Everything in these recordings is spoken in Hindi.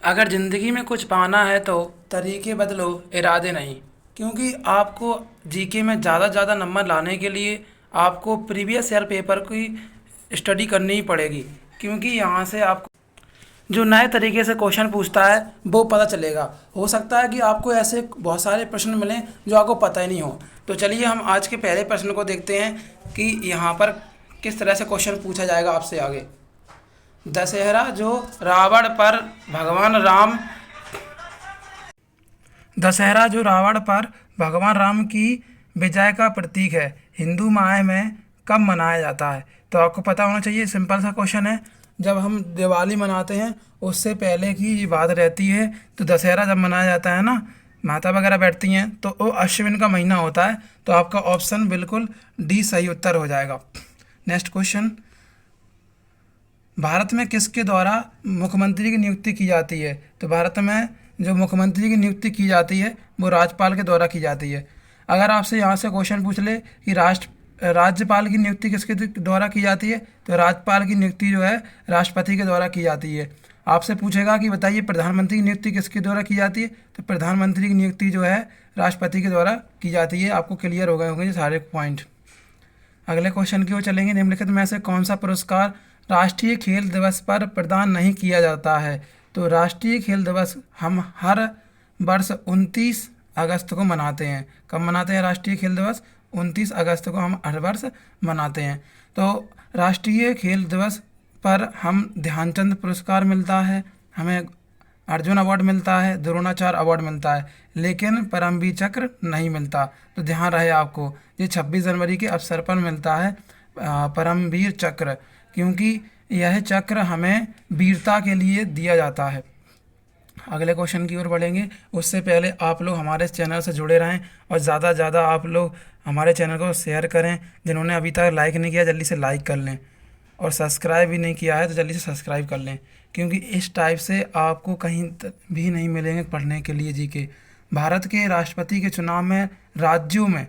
अगर ज़िंदगी में कुछ पाना है तो तरीके बदलो, इरादे नहीं। क्योंकि आपको जीके में ज़्यादा से ज़्यादा नंबर लाने के लिए आपको प्रीवियस ईयर पेपर की स्टडी करनी ही पड़ेगी। क्योंकि यहाँ से आपको जो नए तरीके से क्वेश्चन पूछता है वो पता चलेगा। हो सकता है कि आपको ऐसे बहुत सारे प्रश्न मिलें जो आपको पता ही नहीं हो। तो चलिए हम आज के पहले प्रश्न को देखते हैं कि यहाँ पर किस तरह से क्वेश्चन पूछा जाएगा आपसे आगे। दशहरा जो रावण पर भगवान राम दशहरा जो रावण पर भगवान राम की विजय का प्रतीक है, हिंदू माह में कब मनाया जाता है? तो आपको पता होना चाहिए, सिंपल सा क्वेश्चन है। जब हम दिवाली मनाते हैं उससे पहले की ये बात रहती है। तो दशहरा जब मनाया जाता है ना, माता वगैरह बैठती हैं, तो वो अश्विन का महीना होता है। तो आपका ऑप्शन बिल्कुल डी सही उत्तर हो जाएगा। नेक्स्ट क्वेश्चन, भारत में किसके द्वारा मुख्यमंत्री की नियुक्ति की जाती है? तो भारत में जो मुख्यमंत्री की नियुक्ति की जाती है वो राज्यपाल के द्वारा की जाती है। अगर आपसे यहाँ से क्वेश्चन पूछ ले कि राज्यपाल की नियुक्ति किसके द्वारा की जाती है, तो राज्यपाल की नियुक्ति जो है राष्ट्रपति के द्वारा की जाती है। आपसे पूछेगा कि बताइए प्रधानमंत्री की नियुक्ति किसके द्वारा की जाती है, तो प्रधानमंत्री की नियुक्ति जो है राष्ट्रपति के द्वारा की जाती है। आपको क्लियर हो गए होंगे ये सारे पॉइंट। अगले क्वेश्चन की ओर चलेंगे। निम्नलिखित में से कौन सा पुरस्कार राष्ट्रीय खेल दिवस पर प्रदान नहीं किया जाता है? तो राष्ट्रीय खेल दिवस हम हर वर्ष 29 अगस्त को मनाते हैं। कब मनाते हैं राष्ट्रीय खेल दिवस? 29 अगस्त को हम हर वर्ष मनाते हैं। तो राष्ट्रीय खेल दिवस पर हम ध्यानचंद पुरस्कार मिलता है, हमें अर्जुन अवार्ड मिलता है, द्रोणाचार्य अवार्ड मिलता है, लेकिन परमवीर चक्र नहीं मिलता। तो ध्यान रहे आपको, ये 26 जनवरी के अवसर पर मिलता है परमवीर चक्र, क्योंकि यह चक्र हमें वीरता के लिए दिया जाता है। अगले क्वेश्चन की ओर बढ़ेंगे। उससे पहले आप लोग हमारे चैनल से जुड़े रहें और ज़्यादा से ज़्यादा आप लोग हमारे चैनल को शेयर करें। जिन्होंने अभी तक लाइक नहीं किया जल्दी से लाइक कर लें, और सब्सक्राइब भी नहीं किया है तो जल्दी से सब्सक्राइब कर लें, क्योंकि इस टाइप से आपको कहीं भी नहीं मिलेंगे पढ़ने के लिए जीके। भारत के राष्ट्रपति के चुनाव में राज्यों में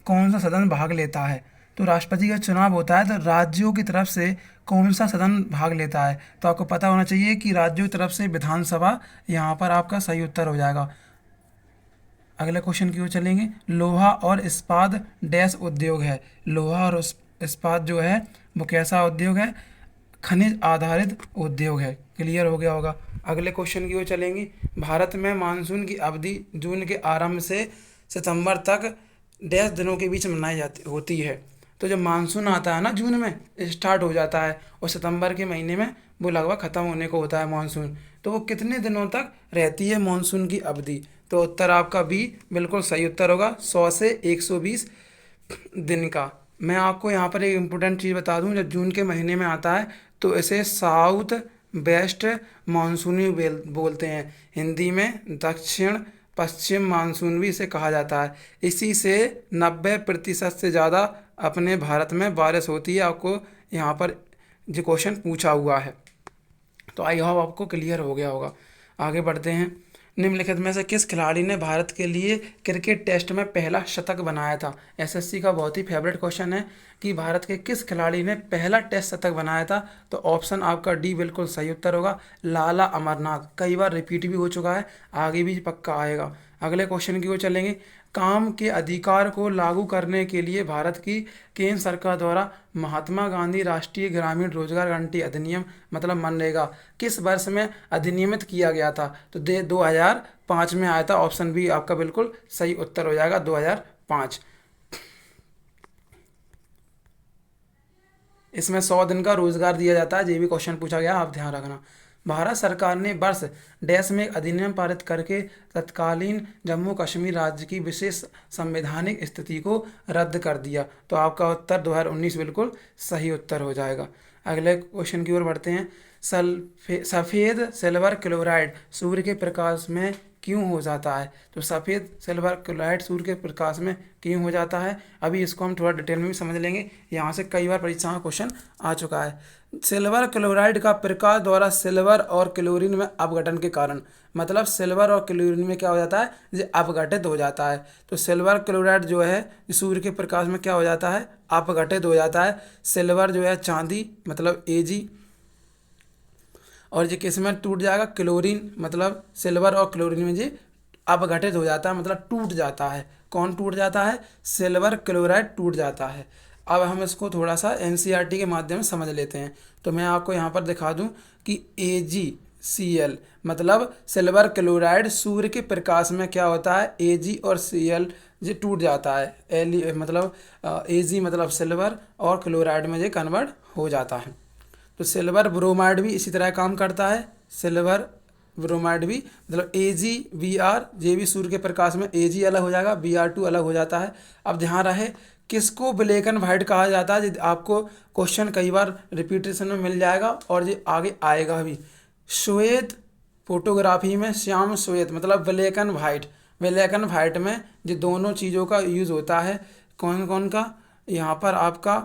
कौन सा सदन भाग लेता है? तो राष्ट्रपति का चुनाव होता है तो राज्यों की तरफ से कौन सा सदन भाग लेता है? तो आपको पता होना चाहिए कि राज्यों की तरफ से विधानसभा यहाँ पर आपका सही उत्तर हो जाएगा। अगले क्वेश्चन की ओर चलेंगे। लोहा और इस्पात डैश उद्योग है? लोहा और इस्पात जो है वो कैसा उद्योग है? खनिज आधारित उद्योग है। क्लियर हो गया होगा। अगले क्वेश्चन की ओर चलेंगे। भारत में मानसून की अवधि जून के आरंभ से सितंबर तक डैश दिनों के बीच मनाई जाती होती है? तो जब मानसून आता है ना, जून में स्टार्ट हो जाता है और सितंबर के महीने में वो लगभग ख़त्म होने को होता है मानसून। तो वो कितने दिनों तक रहती है मानसून की अवधि? तो उत्तर आपका बी बिल्कुल सही उत्तर होगा, 100 से 120 दिन का। मैं आपको यहाँ पर एक इम्पोर्टेंट चीज़ बता दूँ, जब जून के महीने में आता है तो इसे साउथ वेस्ट मानसूनी बोलते हैं। हिंदी में दक्षिण पश्चिम मानसून भी इसे कहा जाता है। इसी से 90% से ज़्यादा अपने भारत में बारिश होती है। आपको यहाँ पर जो क्वेश्चन पूछा हुआ है, तो आई होप आपको क्लियर हो गया होगा। आगे बढ़ते हैं। निम्नलिखित में से किस खिलाड़ी ने भारत के लिए क्रिकेट टेस्ट में पहला शतक बनाया था? एसएससी का बहुत ही फेवरेट क्वेश्चन है कि भारत के किस खिलाड़ी ने पहला टेस्ट शतक बनाया था? तो ऑप्शन आपका डी बिल्कुल सही उत्तर होगा, लाला अमरनाथ। कई बार रिपीट भी हो चुका है, आगे भी पक्का आएगा। अगले क्वेश्चन की ओर चलेंगे। काम के अधिकार को लागू करने के लिए भारत की केंद्र सरकार द्वारा महात्मा गांधी राष्ट्रीय ग्रामीण रोजगार गारंटी अधिनियम मतलब मनरेगा किस वर्ष में अधिनियमित किया गया था? तो 2005 में आया था। ऑप्शन बी आपका बिल्कुल सही उत्तर हो जाएगा, 2005। इसमें 100 दिन का रोजगार दिया जाता है। ये भी क्वेश्चन पूछा गया, आप ध्यान रखना। भारत सरकार ने वर्ष डैश में एक अधिनियम पारित करके तत्कालीन जम्मू कश्मीर राज्य की विशेष संवैधानिक स्थिति को रद्द कर दिया। तो आपका उत्तर 2019 बिल्कुल सही उत्तर हो जाएगा। अगले क्वेश्चन की ओर बढ़ते हैं। सफ़ेद सिल्वर क्लोराइड सूर्य के प्रकाश में क्यों हो जाता है? तो सफ़ेद सिल्वर क्लोराइड सूर्य के प्रकाश में क्यों हो जाता है, अभी इसको हम थोड़ा डिटेल में भी समझ लेंगे। यहाँ से कई बार परीक्षा में क्वेश्चन आ चुका है। सिल्वर क्लोराइड का प्रकाश द्वारा सिल्वर और क्लोरीन में अपघटन के कारण, मतलब सिल्वर और क्लोरीन में क्या हो जाता है, ये अपघटित हो जाता है। तो सिल्वर क्लोराइड जो है सूर्य के प्रकाश में क्या हो जाता है, अपघटित हो जाता है। सिल्वर जो है चांदी मतलब Ag, और ये किस में टूट जाएगा, क्लोरीन मतलब सिल्वर और क्लोरीन में ये अपघटित हो जाता है, मतलब टूट जाता है। कौन टूट जाता है, सिल्वर क्लोराइड टूट जाता है। अब हम इसको थोड़ा सा एनसीईआरटी के माध्यम से समझ लेते हैं। तो मैं आपको यहाँ पर दिखा दूँ कि AgCl मतलब सिल्वर क्लोराइड सूर्य के प्रकाश में क्या होता है, Ag और Cl ये टूट जाता है। मतलब Ag मतलब सिल्वर और क्लोराइड में ये कन्वर्ट हो जाता है। तो सिल्वर ब्रोमाइड भी इसी तरह काम करता है। सिल्वर ब्रोमाइड भी मतलब AgBr, ये भी सूर्य के प्रकाश में Ag अलग हो जाएगा, Br2 अलग हो जाता है। अब ध्यान रहे किसको ब्लैक एंड वाइट कहा जाता है, आपको क्वेश्चन कई बार रिपीटेशन में मिल जाएगा और ये आगे आएगा भी। श्वेत फोटोग्राफी में श्याम श्वेत मतलब black and white. Black and white में ये दोनों चीज़ों का यूज़ होता है। कौन कौन का, यहाँ पर आपका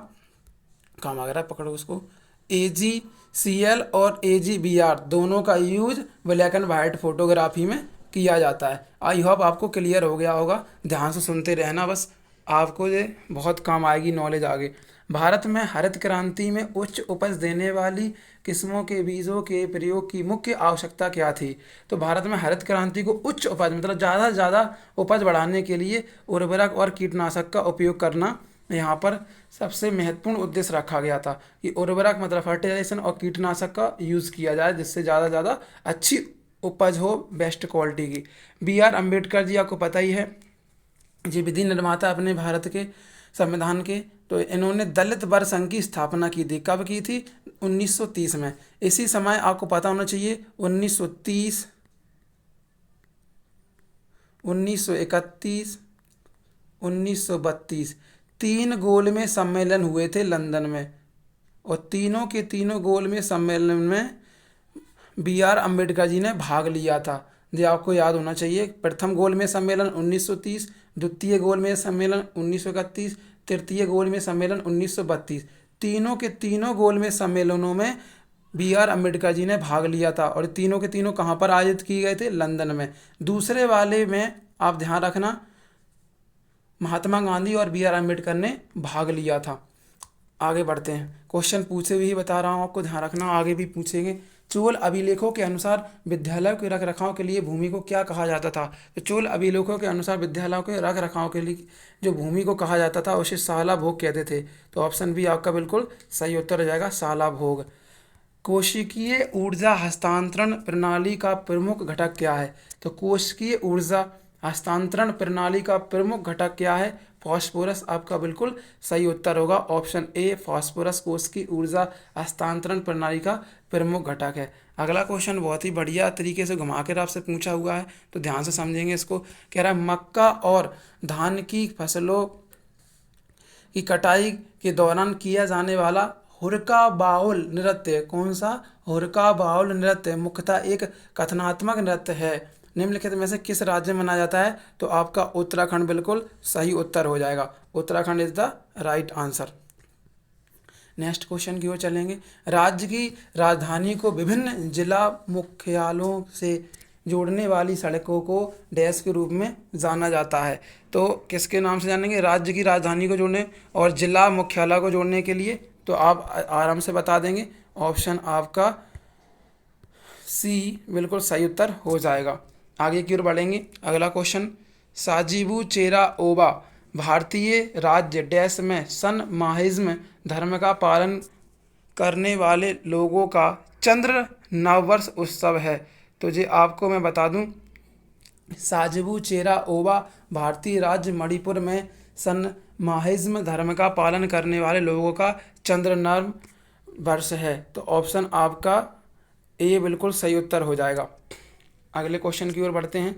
काम आ रहा है, पकड़ो उसको। AgCl और AgBr दोनों का use black and white photography में किया जाता है। आई होप आपको क्लियर हो गया होगा। ध्यान से सुनते रहना, बस आपको ये बहुत काम आएगी नॉलेज आगे। भारत में हरित क्रांति में उच्च उपज देने वाली किस्मों के बीजों के प्रयोग की मुख्य आवश्यकता क्या थी। तो भारत में हरित क्रांति को उच्च उपज मतलब ज़्यादा से ज़्यादा उपज बढ़ाने के लिए उर्वरक और कीटनाशक का उपयोग करना यहाँ पर सबसे महत्वपूर्ण उद्देश्य रखा गया था कि उर्वरक मतलब फर्टिलाइजेशन और कीटनाशक का यूज़ किया जाए जिससे ज़्यादा से ज़्यादा अच्छी उपज हो, बेस्ट क्वालिटी की। BR अम्बेडकर जी आपको पता ही है, ये विधि निर्माता अपने भारत के संविधान के। तो इन्होंने दलित वर संघ की स्थापना की थी। कब की थी, 1930 में। इसी समय आपको पता होना चाहिए 1930, 1931, 1932 तीन गोलमेज सम्मेलन हुए थे लंदन में, और तीनों के तीनों गोलमेज सम्मेलन में BR अम्बेडकर जी ने भाग लिया था। ये आपको याद होना चाहिए। प्रथम गोलमेज सम्मेलन 1930, द्वितीय गोलमेज सम्मेलन 1931, तृतीय गोलमेज सम्मेलन 1932। तीनों के तीनों गोलमेज सम्मेलनों में BR अम्बेडकर जी ने भाग लिया था, और तीनों के तीनों कहाँ पर आयोजित किए गए थे, लंदन में। दूसरे वाले में आप ध्यान रखना महात्मा गांधी और BR अम्बेडकर ने भाग लिया था। आगे बढ़ते हैं, क्वेश्चन पूछे हुए ही बता रहा हूँ आपको, ध्यान रखना आगे भी पूछेंगे। चोल अभिलेखों के अनुसार विद्यालयों के रख रखाव के लिए भूमि को क्या कहा जाता था। तो चोल अभिलेखों के अनुसार विद्यालयों के रख रखाव के लिए जो भूमि को कहा जाता था उसे शाला भोग कहते थे। तो ऑप्शन बी आपका बिल्कुल सही उत्तर हो जाएगा, शाला भोग। कोशिकीय ऊर्जा हस्तांतरण प्रणाली का प्रमुख घटक क्या है। तो कोशिकीय ऊर्जा हस्तांतरण प्रणाली का प्रमुख घटक क्या है, फास्फोरस आपका बिल्कुल सही उत्तर होगा, ऑप्शन ए फास्फोरस कोशिकीय ऊर्जा हस्तांतरण प्रणाली का प्रमुख घटक है। अगला क्वेश्चन बहुत ही बढ़िया तरीके से घुमा कर आपसे पूछा हुआ है, तो ध्यान से समझेंगे इसको। कह रहा है मक्का और धान की फसलों की कटाई के दौरान किया जाने वाला हुरका बाउल नृत्य कौन सा। हुरका बाउल नृत्य मुख्यतः एक कथनात्मक नृत्य है, निम्नलिखित में से किस राज्य में मनाया जाता है। तो आपका उत्तराखंड बिल्कुल सही उत्तर हो जाएगा, Uttarakhand is the right answer. Next question की ओर चलेंगे। राज्य की राजधानी को विभिन्न जिला मुख्यालयों से जोड़ने वाली सड़कों को डैश के रूप में जाना जाता है। तो किसके नाम से जानेंगे, राज्य की राजधानी को जोड़ने और जिला मुख्यालय को जोड़ने के लिए। तो आप आराम से बता देंगे, ऑप्शन आपका सी बिल्कुल सही उत्तर हो जाएगा। आगे की ओर बढ़ेंगे, अगला क्वेश्चन। साजिबू चेरा ओबा भारतीय राज्य डैश में सन माहिज्म धर्म का पालन करने वाले लोगों का चंद्र नववर्ष उत्सव है। तो ये आपको मैं बता दूं, साजिबू चेरा ओबा भारतीय राज्य मणिपुर में सन माहिज्म धर्म का पालन करने वाले लोगों का चंद्र नव वर्ष है। तो ऑप्शन आपका ए बिल्कुल सही उत्तर हो जाएगा। अगले क्वेश्चन की ओर बढ़ते हैं,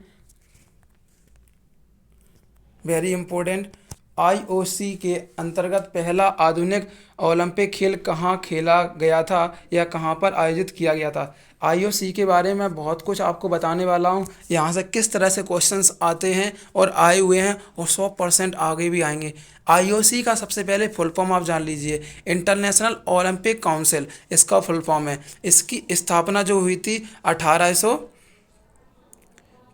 वेरी इंपॉर्टेंट। IOC के अंतर्गत पहला आधुनिक ओलंपिक खेल कहाँ खेला गया था या कहाँ पर आयोजित किया गया था। IOC के बारे में बहुत कुछ आपको बताने वाला हूँ, यहाँ से किस तरह से क्वेश्चंस आते हैं और आए हुए हैं और 100% आगे भी आएंगे। IOC का सबसे पहले फुल फॉर्म आप जान लीजिए, इंटरनेशनल ओलंपिक काउंसिल इसका फुल फॉर्म है। इसकी स्थापना जो हुई थी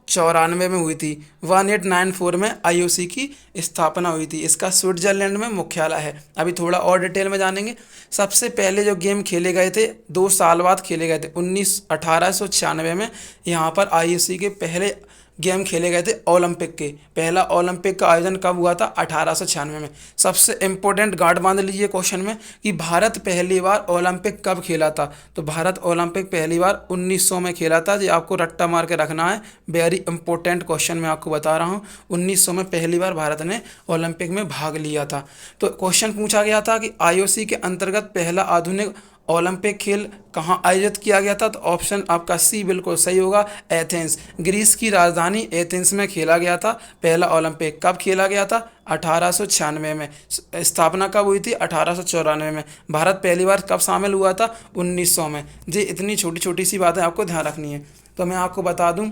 1894 में हुई थी। 1894 में आईओसी की स्थापना हुई थी। इसका स्विट्जरलैंड में मुख्यालय है। अभी थोड़ा और डिटेल में जानेंगे। सबसे पहले जो गेम खेले गए थे 2 साल बाद खेले गए थे 1896 में। यहाँ पर आईओसी के पहले गेम खेले गए थे ओलंपिक के। पहला ओलंपिक का आयोजन कब हुआ था? 1896 में। सबसे इम्पोर्टेंट गार्ड बांध लीजिए क्वेश्चन में कि भारत पहली बार ओलंपिक कब खेला था। तो भारत ओलंपिक पहली बार 1900 में खेला था। ये आपको रट्टा मार के रखना है। वेरी इंपॉर्टेंट क्वेश्चन मैं आपको बता रहा हूँ। 1900 में पहली बार भारत ने ओलंपिक में भाग लिया था। तो क्वेश्चन पूछा गया था कि आईओसी के अंतर्गत पहला आधुनिक ओलंपिक खेल कहाँ आयोजित किया गया था? तो ऑप्शन आपका सी बिल्कुल सही होगा, एथेंस। ग्रीस की राजधानी एथेंस में खेला गया था पहला ओलंपिक। कब खेला गया था? 1896 में। स्थापना कब हुई थी? 1894 में। भारत पहली बार कब शामिल हुआ था? 1900 में। जी इतनी छोटी छोटी सी बातें आपको ध्यान रखनी है। तो मैं आपको बता दूं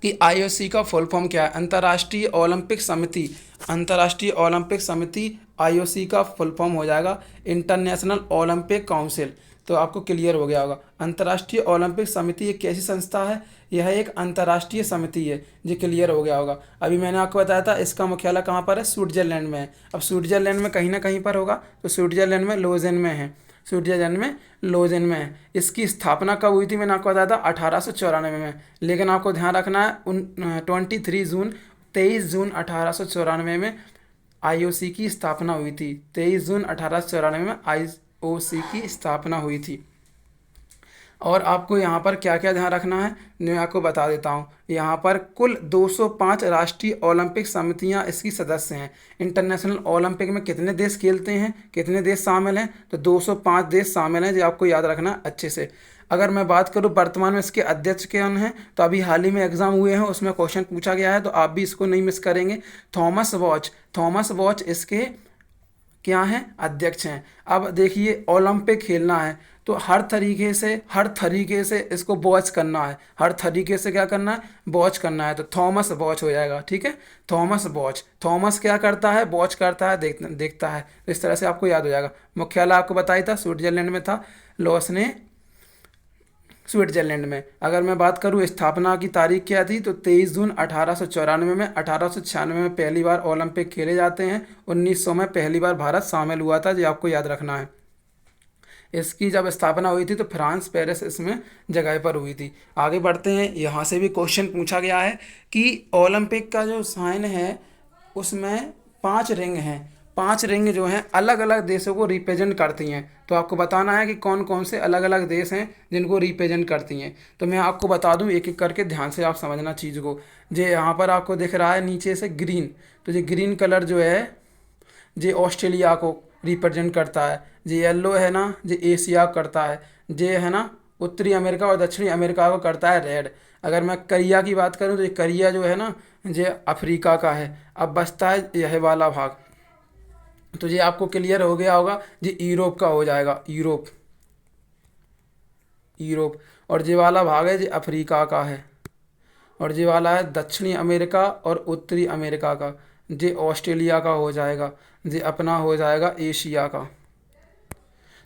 कि आईओसी का फुल फॉर्म क्या है। अंतर्राष्ट्रीय ओलंपिक समिति। अंतर्राष्ट्रीय ओलंपिक समिति आईओसी का फुल फॉर्म हो जाएगा इंटरनेशनल ओलंपिक काउंसिल। तो आपको क्लियर हो गया होगा। अंतर्राष्ट्रीय ओलंपिक समिति एक कैसी संस्था है? यह एक अंतर्राष्ट्रीय समिति है। जी क्लियर हो गया होगा। अभी मैंने आपको बताया था इसका मुख्यालय कहाँ पर है? स्विट्जरलैंड में है। अब स्विट्जरलैंड में कहीं ना कहीं पर होगा, तो स्विट्जरलैंड में लोजेन में है। स्विट्जरलैंड में लोजेन में है। इसकी स्थापना कब हुई थी? मैंने आपको बताया था 1894 में। लेकिन आपको ध्यान रखना है 23 जून 1894 में आईओसी की स्थापना हुई थी। 23 जून 1894 में आईओसी की स्थापना हुई थी। और आपको यहाँ पर क्या क्या ध्यान रखना है मैं आपको बता देता हूँ। यहाँ पर कुल 205 राष्ट्रीय ओलंपिक समितियाँ इसकी सदस्य हैं। इंटरनेशनल ओलंपिक में कितने देश खेलते हैं, कितने देश शामिल हैं? तो 205 देश शामिल हैं। जो आपको याद रखना है अच्छे से। अगर मैं बात करूँ वर्तमान में इसके अध्यक्ष कौन हैं, तो अभी हाल ही में एग्जाम हुए हैं, उसमें क्वेश्चन पूछा गया है, तो आप भी इसको नहीं मिस करेंगे। Thomas watch. थॉमस वॉच इसके क्या हैं? अध्यक्ष हैं। अब देखिए ओलंपिक खेलना है तो हर तरीके से इसको वॉच करना है। हर तरीके से क्या करना है? वॉच करना है। तो थॉमस वॉच हो जाएगा। ठीक है, थॉमस वॉच। थॉमस क्या करता है? वॉच करता है, देखता है। तो इस तरह से आपको याद हो जाएगा। मुख्यालय आपको बताया था स्विट्जरलैंड में था। लॉस ने स्विट्जरलैंड में। अगर मैं बात करूं स्थापना की तारीख क्या थी, तो 23 जून 1894 में। 1896 में पहली बार ओलंपिक खेले जाते हैं। 1900 में पहली बार भारत शामिल हुआ था। ये आपको याद रखना है। इसकी जब स्थापना हुई थी तो फ्रांस पेरिस इसमें जगह पर हुई थी। आगे बढ़ते हैं। यहाँ से भी क्वेश्चन पूछा गया है कि ओलंपिक का जो साइन है उसमें 5 रिंग हैं। 5 रिंग जो हैं अलग अलग देशों को रिप्रेजेंट करती हैं। तो आपको बताना है कि कौन कौन से अलग अलग देश हैं जिनको रिप्रेजेंट करती हैं। तो मैं आपको बता दूं एक एक करके, ध्यान से आप समझना चीज़ को। जो यहाँ पर आपको दिख रहा है नीचे से ग्रीन, तो ये ग्रीन कलर जो है ये ऑस्ट्रेलिया को रिप्रेजेंट करता है। ये येलो है ना, ये एशिया करता है। ये है ना उत्तरी अमेरिका और दक्षिणी अमेरिका को करता है रेड। अगर मैं करिया की बात करूं तो ये करिया जो है ना ये अफ्रीका का है। अब बचता है यह वाला भाग, तो ये आपको क्लियर हो गया होगा। ये यूरोप का हो जाएगा, यूरोप। यूरोप। और ये वाला भाग है ये अफ्रीका का है। और ये वाला है दक्षिणी अमेरिका और उत्तरी अमेरिका का। ये ऑस्ट्रेलिया का हो जाएगा। ये अपना हो जाएगा एशिया का।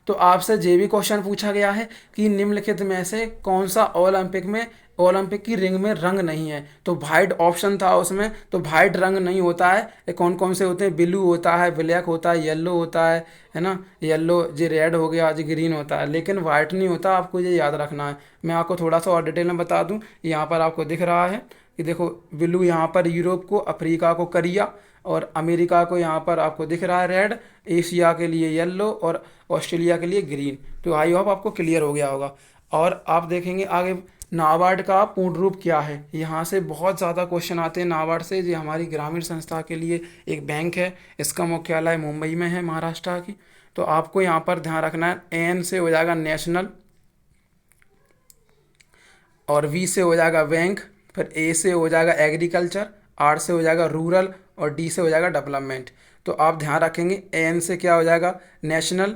तो आपसे ये भी क्वेश्चन पूछा गया है कि निम्नलिखित में से कौन सा ओलंपिक की रिंग में रंग नहीं है। तो वाइट ऑप्शन था उसमें, तो वाइट रंग नहीं होता है। ये कौन कौन से होते हैं? ब्लू होता है, ब्लैक होता है, येलो होता है ना। येलो जी रेड हो गया, जी ग्रीन होता है, लेकिन वाइट नहीं होता। आपको ये याद रखना है। मैं आपको थोड़ा सा और डिटेल में बता दूं। यहाँ पर आपको दिख रहा है कि देखो ब्लू यहाँ पर यूरोप को, अफ्रीका को करिया और अमेरिका को यहाँ पर आपको दिख रहा है रेड, एशिया के लिए येलो और ऑस्ट्रेलिया के लिए ग्रीन। तो आई होप आपको क्लियर हो गया होगा। और आप देखेंगे आगे नाबार्ड का पूर्ण रूप क्या है। यहाँ से बहुत ज़्यादा क्वेश्चन आते हैं नाबार्ड से। ये हमारी ग्रामीण संस्था के लिए एक बैंक है। इसका मुख्यालय मुंबई में है, महाराष्ट्र की। तो आपको यहाँ पर ध्यान रखना है। एन से हो जाएगा नेशनल, और वी से हो जाएगा बैंक, फिर ए से हो जाएगा एग्रीकल्चर, आर से हो जाएगा रूरल और डी से हो जाएगा डेवलपमेंट। तो आप ध्यान रखेंगे एन से क्या हो जाएगा नेशनल,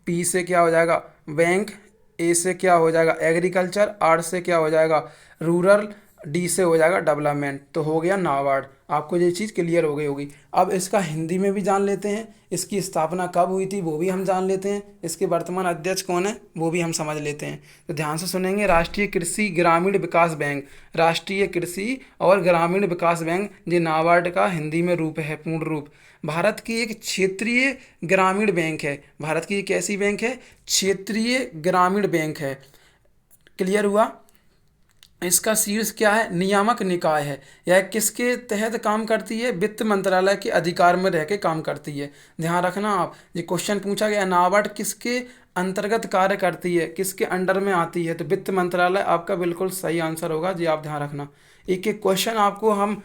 पी से क्या हो जाएगा बैंक, ए से क्या हो जाएगा एग्रीकल्चर, आर से क्या हो जाएगा रूरल, डी से हो जाएगा डेवलपमेंट, तो हो गया नाबार्ड। आपको ये चीज़ क्लियर हो गई होगी। अब इसका हिंदी में भी जान लेते हैं, इसकी स्थापना कब हुई थी वो भी हम जान लेते हैं, इसके वर्तमान अध्यक्ष कौन है वो भी हम समझ लेते हैं। तो ध्यान से सुनेंगे। राष्ट्रीय कृषि ग्रामीण विकास बैंक, राष्ट्रीय कृषि और ग्रामीण विकास बैंक, ये नाबार्ड का हिंदी में रूप है, पूर्ण रूप। भारत की एक क्षेत्रीय ग्रामीण बैंक है। भारत की एक ऐसी बैंक है, क्षेत्रीय ग्रामीण बैंक है। क्लियर हुआ। इसका शीर्ष क्या है, नियामक निकाय है। यह किसके तहत काम करती है, वित्त मंत्रालय के अधिकार में रह के काम करती है। ध्यान रखना आप, ये क्वेश्चन पूछा गया नाबार्ड किसके अंतर्गत कार्य करती है, किसके अंडर में आती है, तो वित्त मंत्रालय आपका बिल्कुल सही आंसर होगा जी। आप ध्यान रखना, एक एक क्वेश्चन आपको हम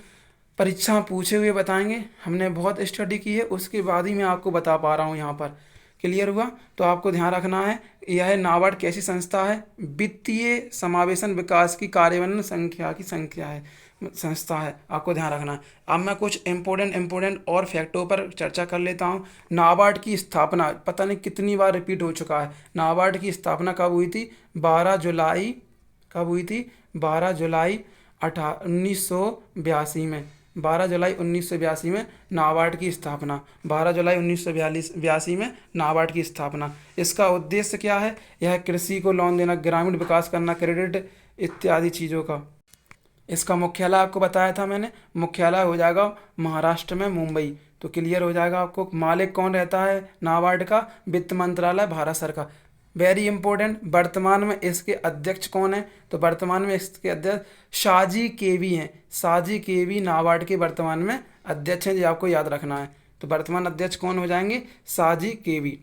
परीक्षा में पूछे हुए बताएंगे। हमने बहुत स्टडी की है, उसके बाद ही मैं आपको बता पा रहा हूँ यहाँ पर। क्लियर हुआ। तो आपको ध्यान रखना है, यह नाबार्ड कैसी संस्था है, वित्तीय समावेशन विकास की कार्यान्वयन संख्या की संख्या है, संस्था है। आपको ध्यान रखना है। अब मैं कुछ इम्पोर्टेंट और फैक्टों पर चर्चा कर लेता हूँ। नाबार्ड की स्थापना पता नहीं कितनी बार रिपीट हो चुका है। नाबार्ड की स्थापना कब हुई थी, 12 जुलाई, कब हुई थी, 12 जुलाई 1982 में, 12 जुलाई 1982 में नाबार्ड की स्थापना, 12 जुलाई 1982 में नाबार्ड की स्थापना। इसका उद्देश्य क्या है, यह कृषि को लोन देना, ग्रामीण विकास करना, क्रेडिट इत्यादि चीज़ों का। इसका मुख्यालय आपको बताया था मैंने, मुख्यालय हो जाएगा महाराष्ट्र में, मुंबई। तो क्लियर हो जाएगा आपको। मालिक कौन रहता है नाबार्ड का, वित्त मंत्रालय, भारत सरकार। वेरी इंपॉर्टेंट, वर्तमान में इसके अध्यक्ष कौन है, तो वर्तमान में इसके अध्यक्ष शाहजी केवी हैं। शाहजी केवी नाबार्ड के वर्तमान में अध्यक्ष हैं, ये आपको याद रखना है। तो वर्तमान अध्यक्ष कौन हो जाएंगे, शाहजी केवी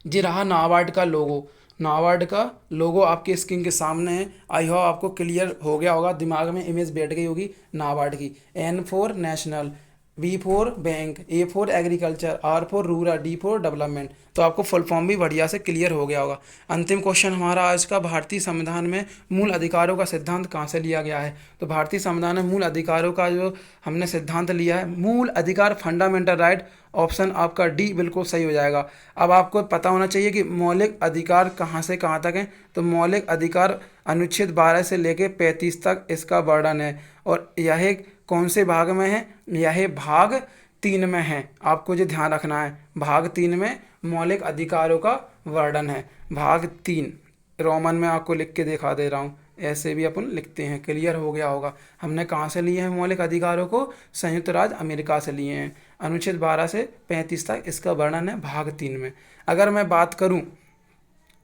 जी। रहा नाबार्ड का लोगो, नाबार्ड का लोगो आपके स्क्रीन के सामने है। आई होप आपको क्लियर हो गया होगा, दिमाग में इमेज बैठ गई होगी नाबार्ड की। N for national, B for bank, A for agriculture, R for rural, D for development. तो आपको फुल फॉर्म भी बढ़िया से क्लियर हो गया होगा। अंतिम क्वेश्चन हमारा आज का, भारतीय संविधान में मूल अधिकारों का सिद्धांत कहाँ से लिया गया है। तो भारतीय संविधान में मूल अधिकारों का जो हमने सिद्धांत लिया है, मूल अधिकार फंडामेंटल राइट, ऑप्शन आपका डी बिल्कुल सही हो जाएगा। अब आपको पता होना चाहिए कि मौलिक अधिकार कहाँ से कहाँ तक हैं। तो मौलिक अधिकार अनुच्छेद 12 से लेकर 35 तक इसका वर्णन है, और यह कौन से भाग में है, यह भाग 3 में है। आपको जो ध्यान रखना है, भाग 3 में मौलिक अधिकारों का वर्णन है। भाग 3 रोमन में आपको लिख के दिखा दे रहा हूँ, ऐसे भी अपन लिखते हैं। क्लियर हो गया होगा। हमने कहाँ से लिए हैं मौलिक अधिकारों को, संयुक्त राज्य अमेरिका से लिए हैं। अनुच्छेद 12 से 35 तक इसका वर्णन है भाग 3 में। अगर मैं बात करूँ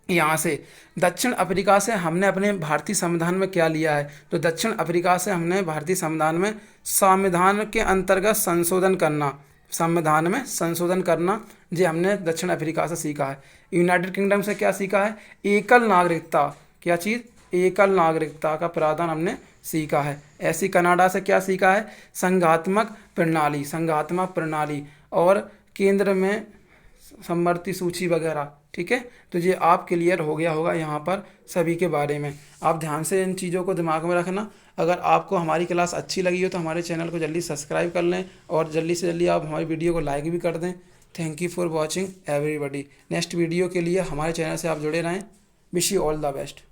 यहाँ से दक्षिण अफ्रीका से, हमने अपने भारतीय संविधान में क्या लिया है, तो दक्षिण अफ्रीका से हमने भारतीय संविधान में संविधान के अंतर्गत संशोधन करना, संविधान में संशोधन करना, ये हमने दक्षिण अफ्रीका से सीखा है। यूनाइटेड किंगडम से क्या सीखा है, एकल नागरिकता, क्या चीज़, एकल नागरिकता का प्रावधान हमने सीखा है। ऐसी कनाडा से क्या सीखा है, संघात्मक प्रणाली, संघात्मक प्रणाली, और केंद्र में समवर्ती सूची वगैरह। ठीक है, तो ये आप क्लियर हो गया होगा यहाँ पर सभी के बारे में। आप ध्यान से इन चीज़ों को दिमाग में रखना। अगर आपको हमारी क्लास अच्छी लगी हो तो हमारे चैनल को जल्दी सब्सक्राइब कर लें, और जल्दी से जल्दी आप हमारी वीडियो को लाइक भी कर दें। Thank you for watching everybody. Next video के लिए हमारे चैनल से आप जुड़े रहें। Wish you all the best.